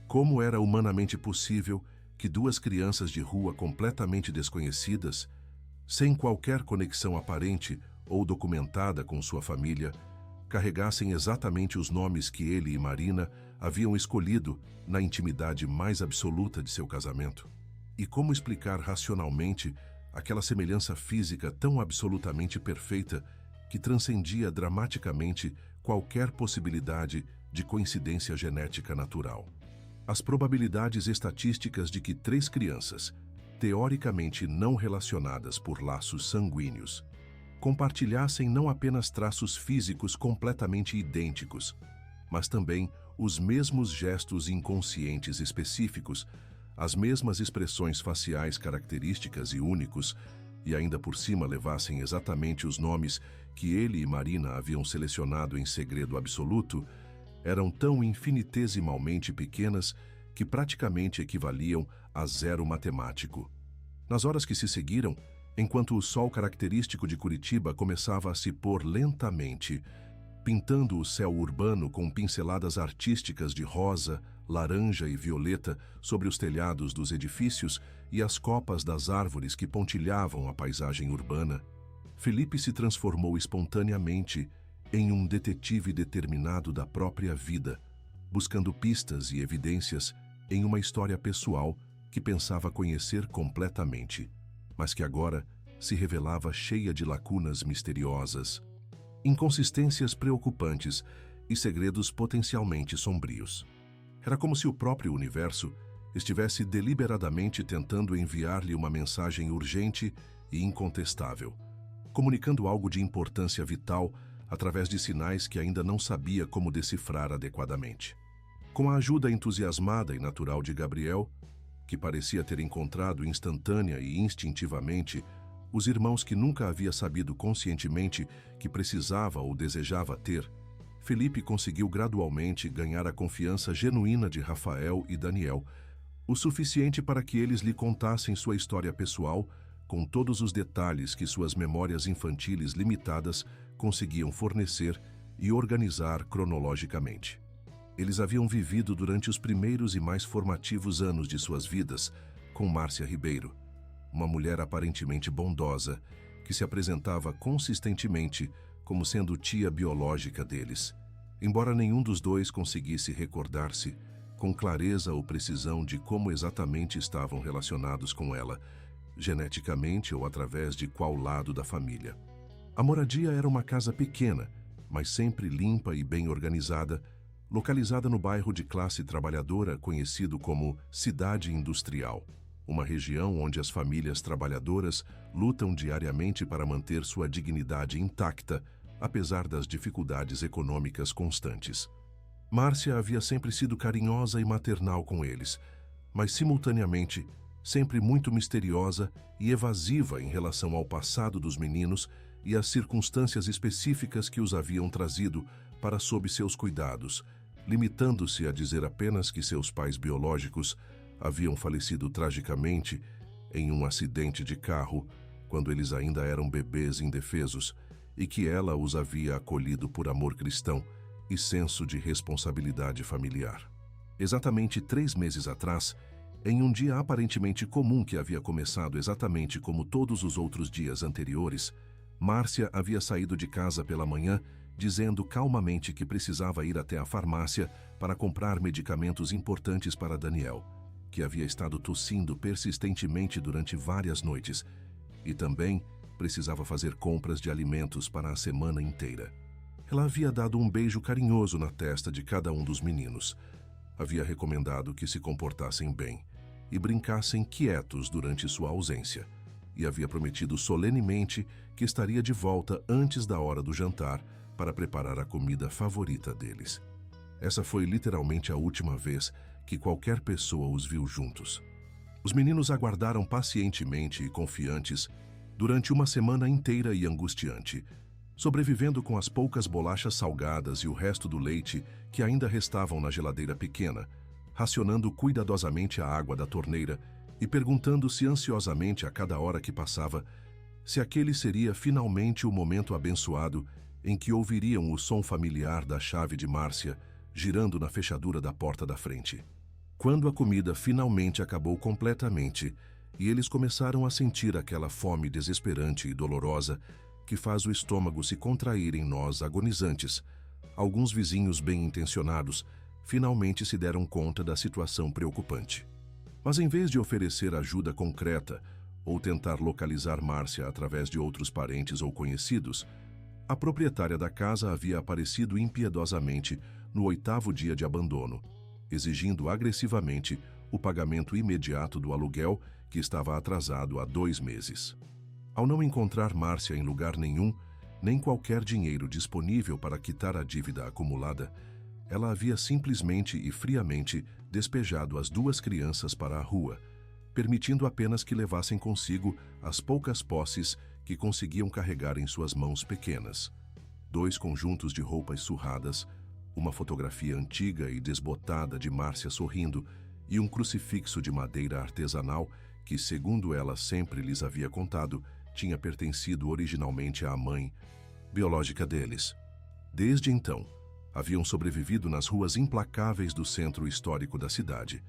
Como era humanamente possível que duas crianças de rua completamente desconhecidas, sem qualquer conexão aparente ou documentada com sua família, carregassem exatamente os nomes que ele e Marina haviam escolhido na intimidade mais absoluta de seu casamento? E como explicar racionalmente aquela semelhança física tão absolutamente perfeita que transcendia dramaticamente qualquer possibilidade de coincidência genética natural? As probabilidades estatísticas de que três crianças, teoricamente não relacionadas por laços sanguíneos, compartilhassem não apenas traços físicos completamente idênticos, mas também os mesmos gestos inconscientes específicos, as mesmas expressões faciais características e únicos, e ainda por cima levassem exatamente os nomes que ele e Marina haviam selecionado em segredo absoluto, eram tão infinitesimalmente pequenas que praticamente equivaliam a zero matemático. Nas horas que se seguiram, enquanto o sol característico de Curitiba começava a se pôr lentamente, pintando o céu urbano com pinceladas artísticas de rosa, laranja e violeta sobre os telhados dos edifícios e as copas das árvores que pontilhavam a paisagem urbana, Felipe se transformou espontaneamente em um detetive determinado da própria vida, buscando pistas e evidências em uma história pessoal que pensava conhecer completamente, mas que agora se revelava cheia de lacunas misteriosas, inconsistências preocupantes e segredos potencialmente sombrios. Era como se o próprio universo estivesse deliberadamente tentando enviar-lhe uma mensagem urgente e incontestável, comunicando algo de importância vital através de sinais que ainda não sabia como decifrar adequadamente. Com a ajuda entusiasmada e natural de Gabriel, que parecia ter encontrado instantânea e instintivamente os irmãos que nunca havia sabido conscientemente que precisava ou desejava ter, Felipe conseguiu gradualmente ganhar a confiança genuína de Rafael e Daniel, o suficiente para que eles lhe contassem sua história pessoal, com todos os detalhes que suas memórias infantis limitadas conseguiam fornecer e organizar cronologicamente. Eles haviam vivido durante os primeiros e mais formativos anos de suas vidas com Márcia Ribeiro, uma mulher aparentemente bondosa que se apresentava consistentemente como sendo tia biológica deles, embora nenhum dos dois conseguisse recordar-se com clareza ou precisão de como exatamente estavam relacionados com ela, geneticamente ou através de qual lado da família. A moradia era uma casa pequena, mas sempre limpa e bem organizada, localizada no bairro de classe trabalhadora conhecido como Cidade Industrial, uma região onde as famílias trabalhadoras lutam diariamente para manter sua dignidade intacta, apesar das dificuldades econômicas constantes. Márcia havia sempre sido carinhosa e maternal com eles, mas simultaneamente sempre muito misteriosa e evasiva em relação ao passado dos meninos e às circunstâncias específicas que os haviam trazido para sob seus cuidados, limitando-se a dizer apenas que seus pais biológicos haviam falecido tragicamente em um acidente de carro quando eles ainda eram bebês indefesos e que ela os havia acolhido por amor cristão e senso de responsabilidade familiar. Exatamente 3 meses atrás, em um dia aparentemente comum que havia começado exatamente como todos os outros dias anteriores, Márcia havia saído de casa pela manhã dizendo calmamente que precisava ir até a farmácia para comprar medicamentos importantes para Daniel, que havia estado tossindo persistentemente durante várias noites, e também precisava fazer compras de alimentos para a semana inteira. Ela havia dado um beijo carinhoso na testa de cada um dos meninos, Havia recomendado que se comportassem bem e brincassem quietos durante sua ausência, e havia prometido solenemente que estaria de volta antes da hora do jantar para preparar a comida favorita deles. Essa foi literalmente a última vez que qualquer pessoa os viu juntos. Os meninos aguardaram pacientemente e confiantes durante uma semana inteira e angustiante, sobrevivendo com as poucas bolachas salgadas e o resto do leite que ainda restavam na geladeira pequena, racionando cuidadosamente a água da torneira e perguntando-se ansiosamente a cada hora que passava se aquele seria finalmente o momento abençoado em que ouviriam o som familiar da chave de Márcia girando na fechadura da porta da frente. Quando a comida finalmente acabou completamente e eles começaram a sentir aquela fome desesperante e dolorosa que faz o estômago se contrair em nós agonizantes, alguns vizinhos bem-intencionados finalmente se deram conta da situação preocupante. Mas em vez de oferecer ajuda concreta ou tentar localizar Márcia através de outros parentes ou conhecidos, a proprietária da casa havia aparecido impiedosamente no 8º dia de abandono, exigindo agressivamente o pagamento imediato do aluguel que estava atrasado há 2 meses. Ao não encontrar Márcia em lugar nenhum, nem qualquer dinheiro disponível para quitar a dívida acumulada, ela havia simplesmente e friamente despejado as 2 crianças para a rua, permitindo apenas que levassem consigo as poucas posses que conseguiam carregar em suas mãos pequenas: 2 conjuntos de roupas surradas, uma fotografia antiga e desbotada de Márcia sorrindo e um crucifixo de madeira artesanal que, segundo ela sempre lhes havia contado, tinha pertencido originalmente à mãe biológica deles. Desde então, haviam sobrevivido nas ruas implacáveis do centro histórico da cidade,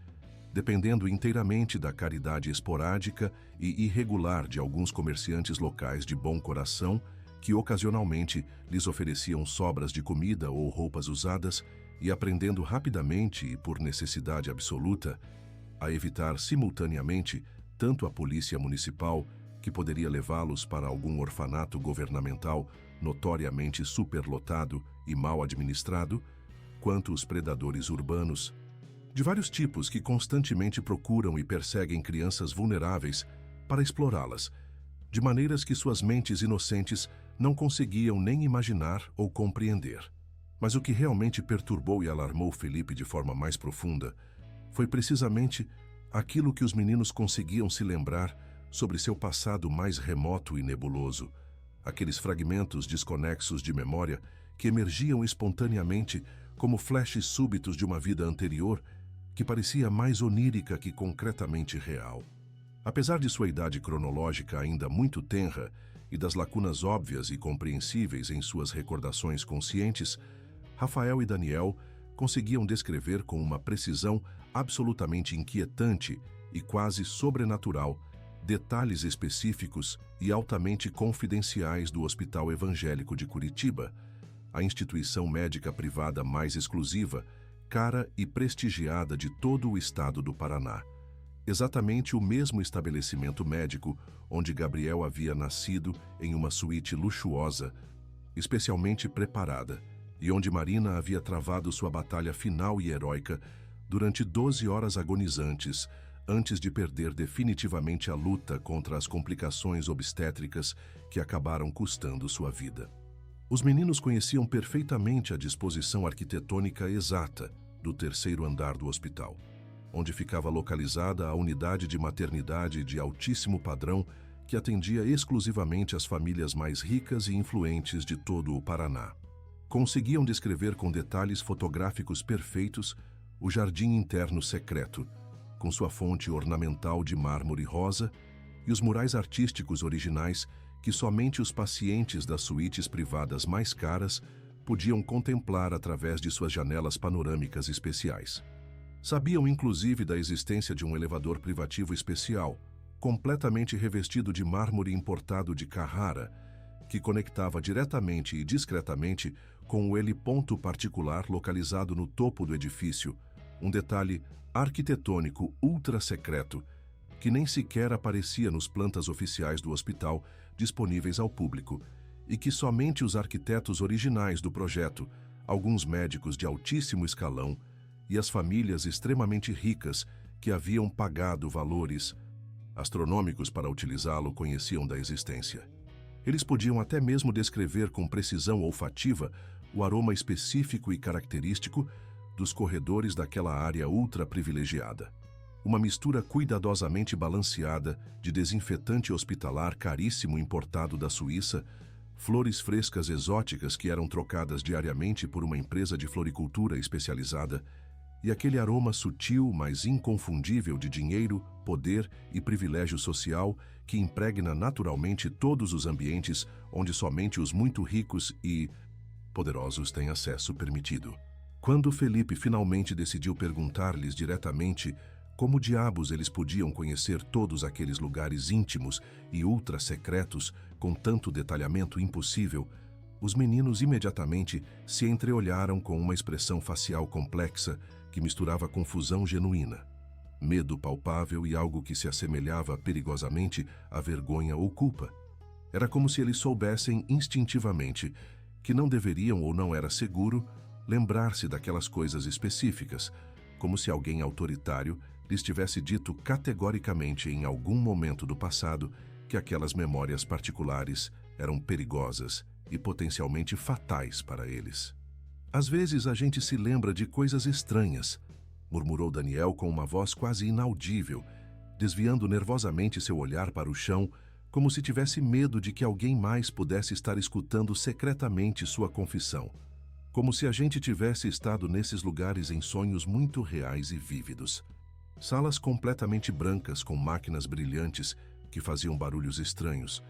dependendo inteiramente da caridade esporádica e irregular de alguns comerciantes locais de bom coração que ocasionalmente lhes ofereciam sobras de comida ou roupas usadas e aprendendo rapidamente e por necessidade absoluta a evitar simultaneamente tanto a polícia municipal, que poderia levá-los para algum orfanato governamental notoriamente superlotado e mal administrado, quanto os predadores urbanos, de vários tipos que constantemente procuram e perseguem crianças vulneráveis para explorá-las, de maneiras que suas mentes inocentes não conseguiam nem imaginar ou compreender. Mas o que realmente perturbou e alarmou Felipe de forma mais profunda foi precisamente aquilo que os meninos conseguiam se lembrar sobre seu passado mais remoto e nebuloso, aqueles fragmentos desconexos de memória que emergiam espontaneamente como flashes súbitos de uma vida anterior que parecia mais onírica que concretamente real. Apesar de sua idade cronológica ainda muito tenra e das lacunas óbvias e compreensíveis em suas recordações conscientes, Rafael e Daniel conseguiam descrever com uma precisão absolutamente inquietante e quase sobrenatural detalhes específicos e altamente confidenciais do Hospital Evangélico de Curitiba, a instituição médica privada mais exclusiva, cara e prestigiada de todo o estado do Paraná. Exatamente o mesmo estabelecimento médico onde Gabriel havia nascido em uma suíte luxuosa, especialmente preparada, e onde Marina havia travado sua batalha final e heróica durante 12 horas agonizantes, antes de perder definitivamente a luta contra as complicações obstétricas que acabaram custando sua vida. Os meninos conheciam perfeitamente a disposição arquitetônica exata do 3º andar do hospital, onde ficava localizada a unidade de maternidade de altíssimo padrão que atendia exclusivamente as famílias mais ricas e influentes de todo o Paraná. Conseguiam descrever com detalhes fotográficos perfeitos o jardim interno secreto, com sua fonte ornamental de mármore rosa e os murais artísticos originais que somente os pacientes das suítes privadas mais caras podiam contemplar através de suas janelas panorâmicas especiais. Sabiam inclusive da existência de um elevador privativo especial, completamente revestido de mármore importado de Carrara, que conectava diretamente e discretamente com o heliponto particular localizado no topo do edifício, um detalhe arquitetônico ultra secreto que nem sequer aparecia nos plantas oficiais do hospital disponíveis ao público e que somente os arquitetos originais do projeto, alguns médicos de altíssimo escalão e as famílias extremamente ricas que haviam pagado valores astronômicos para utilizá-lo conheciam da existência. Eles podiam até mesmo descrever com precisão olfativa o aroma específico e característico dos corredores daquela área ultra privilegiada. Uma mistura cuidadosamente balanceada de desinfetante hospitalar caríssimo importado da Suíça, flores frescas exóticas que eram trocadas diariamente por uma empresa de floricultura especializada, e aquele aroma sutil, mas inconfundível de dinheiro, poder e privilégio social que impregna naturalmente todos os ambientes onde somente os muito ricos e poderosos têm acesso permitido. Quando Felipe finalmente decidiu perguntar-lhes diretamente como diabos eles podiam conhecer todos aqueles lugares íntimos e ultra-secretos com tanto detalhamento impossível, os meninos imediatamente se entreolharam com uma expressão facial complexa que misturava confusão genuína, medo palpável e algo que se assemelhava perigosamente à vergonha ou culpa. Era como se eles soubessem instintivamente que não deveriam ou não era seguro lembrar-se daquelas coisas específicas, como se alguém autoritário lhes tivesse dito categoricamente em algum momento do passado que aquelas memórias particulares eram perigosas e potencialmente fatais para eles. Às vezes a gente se lembra de coisas estranhas, murmurou Daniel com uma voz quase inaudível, desviando nervosamente seu olhar para o chão, como se tivesse medo de que alguém mais pudesse estar escutando secretamente sua confissão. Como se a gente tivesse estado nesses lugares em sonhos muito reais e vívidos. Salas completamente brancas com máquinas brilhantes que faziam barulhos estranhos.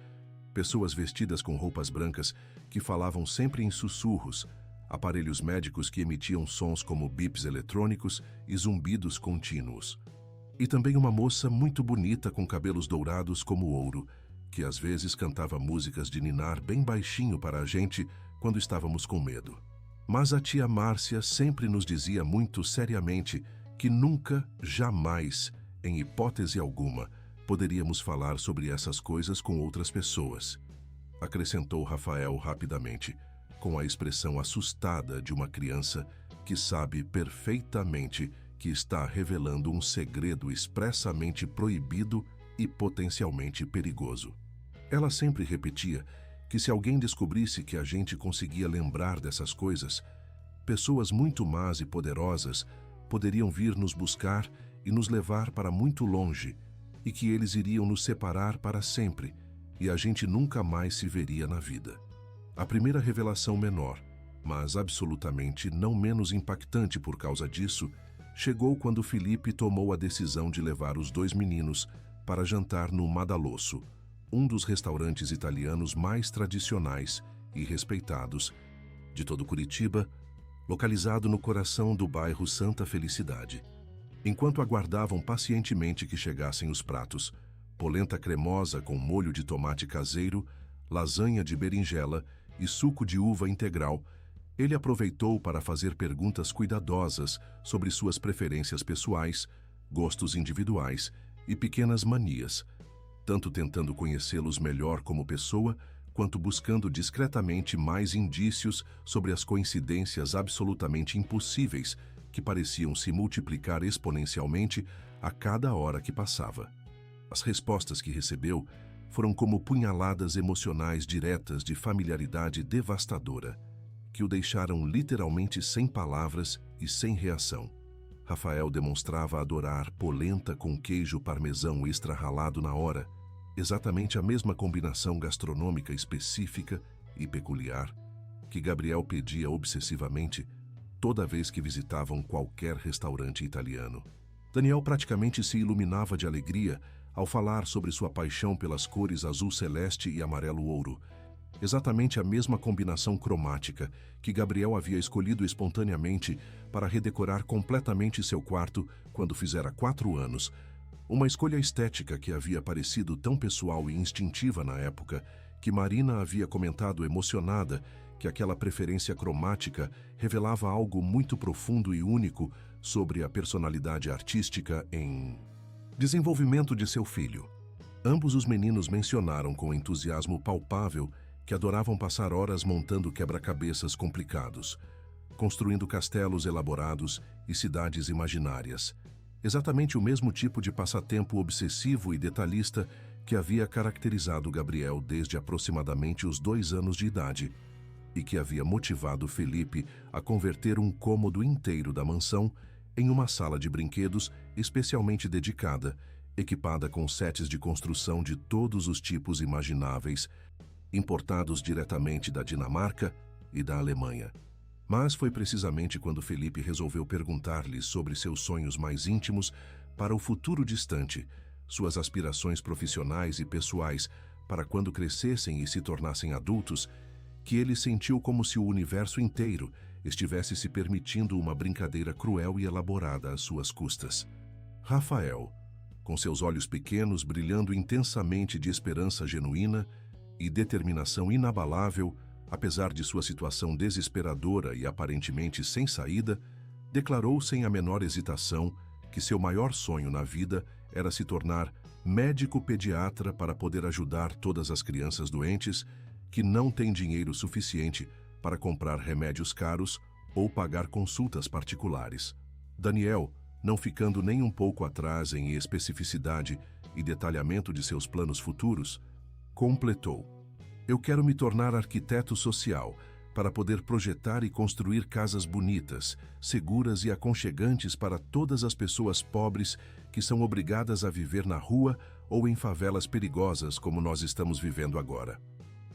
Pessoas vestidas com roupas brancas que falavam sempre em sussurros. Aparelhos médicos que emitiam sons como bips eletrônicos e zumbidos contínuos. E também uma moça muito bonita com cabelos dourados como ouro, que às vezes cantava músicas de ninar bem baixinho para a gente quando estávamos com medo. Mas a tia Márcia sempre nos dizia muito seriamente que nunca, jamais, em hipótese alguma, poderíamos falar sobre essas coisas com outras pessoas, acrescentou Rafael rapidamente, com a expressão assustada de uma criança que sabe perfeitamente que está revelando um segredo expressamente proibido e potencialmente perigoso. Ela sempre repetia que se alguém descobrisse que a gente conseguia lembrar dessas coisas, pessoas muito más e poderosas poderiam vir nos buscar e nos levar para muito longe, e que eles iriam nos separar para sempre, e a gente nunca mais se veria na vida. A primeira revelação menor, mas absolutamente não menos impactante por causa disso, chegou quando Felipe tomou a decisão de levar os dois meninos para jantar no Madalosso, um dos restaurantes italianos mais tradicionais e respeitados de todo Curitiba, localizado no coração do bairro Santa Felicidade. Enquanto aguardavam pacientemente que chegassem os pratos, polenta cremosa com molho de tomate caseiro, lasanha de berinjela e suco de uva integral, ele aproveitou para fazer perguntas cuidadosas sobre suas preferências pessoais, gostos individuais e pequenas manias, tanto tentando conhecê-los melhor como pessoa, quanto buscando discretamente mais indícios sobre as coincidências absolutamente impossíveis que pareciam se multiplicar exponencialmente a cada hora que passava. As respostas que recebeu foram como punhaladas emocionais diretas de familiaridade devastadora, que o deixaram literalmente sem palavras e sem reação. Rafael demonstrava adorar polenta com queijo parmesão extra ralado na hora, exatamente a mesma combinação gastronômica específica e peculiar que Gabriel pedia obsessivamente toda vez que visitavam qualquer restaurante italiano. Daniel praticamente se iluminava de alegria ao falar sobre sua paixão pelas cores azul celeste e amarelo ouro, exatamente a mesma combinação cromática que Gabriel havia escolhido espontaneamente para redecorar completamente seu quarto quando fizera 4 anos, uma escolha estética que havia parecido tão pessoal e instintiva na época que Marina havia comentado emocionada que aquela preferência cromática revelava algo muito profundo e único sobre a personalidade artística em desenvolvimento de seu filho. Ambos os meninos mencionaram com entusiasmo palpável que adoravam passar horas montando quebra-cabeças complicados, construindo castelos elaborados e cidades imaginárias. Exatamente o mesmo tipo de passatempo obsessivo e detalhista que havia caracterizado Gabriel desde aproximadamente os 2 anos de idade e que havia motivado Felipe a converter um cômodo inteiro da mansão em uma sala de brinquedos especialmente dedicada, equipada com sets de construção de todos os tipos imagináveis, importados diretamente da Dinamarca e da Alemanha. Mas foi precisamente quando Felipe resolveu perguntar-lhe sobre seus sonhos mais íntimos para o futuro distante, suas aspirações profissionais e pessoais para quando crescessem e se tornassem adultos, que ele sentiu como se o universo inteiro estivesse se permitindo uma brincadeira cruel e elaborada às suas custas. Rafael, com seus olhos pequenos brilhando intensamente de esperança genuína e determinação inabalável, apesar de sua situação desesperadora e aparentemente sem saída, declarou sem a menor hesitação que seu maior sonho na vida era se tornar médico pediatra para poder ajudar todas as crianças doentes que não têm dinheiro suficiente para comprar remédios caros ou pagar consultas particulares. Daniel, não ficando nem um pouco atrás em especificidade e detalhamento de seus planos futuros, completou: "Eu quero me tornar arquiteto social para poder projetar e construir casas bonitas, seguras e aconchegantes para todas as pessoas pobres que são obrigadas a viver na rua ou em favelas perigosas como nós estamos vivendo agora."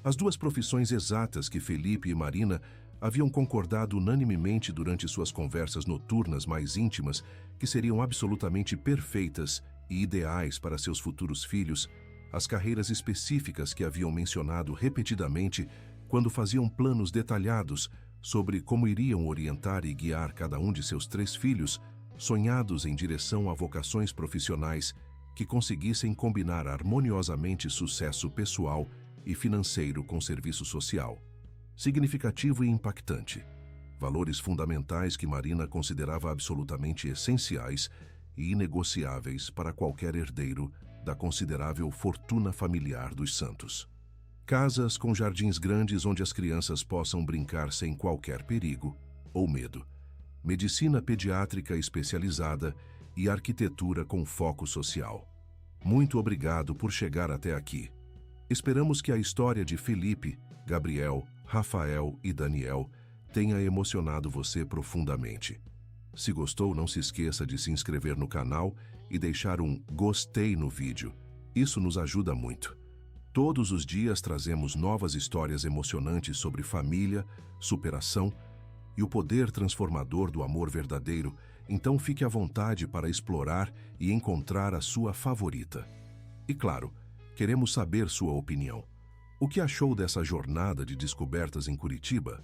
As duas profissões exatas que Felipe e Marina haviam concordado unanimemente durante suas conversas noturnas mais íntimas que seriam absolutamente perfeitas e ideais para seus futuros filhos, as carreiras específicas que haviam mencionado repetidamente quando faziam planos detalhados sobre como iriam orientar e guiar cada um de seus 3 filhos, sonhados em direção a vocações profissionais que conseguissem combinar harmoniosamente sucesso pessoal e financeiro com serviço social. Significativo e impactante. Valores fundamentais que Marina considerava absolutamente essenciais e inegociáveis para qualquer herdeiro da considerável fortuna familiar dos Santos. Casas com jardins grandes onde as crianças possam brincar sem qualquer perigo ou medo. Medicina pediátrica especializada e arquitetura com foco social. Muito obrigado por chegar até aqui. Esperamos que a história de Felipe, Gabriel, Rafael e Daniel tenha emocionado você profundamente. Se gostou, não se esqueça de se inscrever no canal e deixar um gostei no vídeo. Isso nos ajuda muito. Todos os dias trazemos novas histórias emocionantes sobre família, superação e o poder transformador do amor verdadeiro, então fique à vontade para explorar e encontrar a sua favorita. E claro, queremos saber sua opinião. O que achou dessa jornada de descobertas em Curitiba?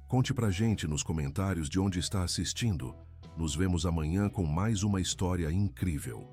Conte pra gente nos comentários de onde está assistindo. Nos vemos amanhã com mais uma história incrível.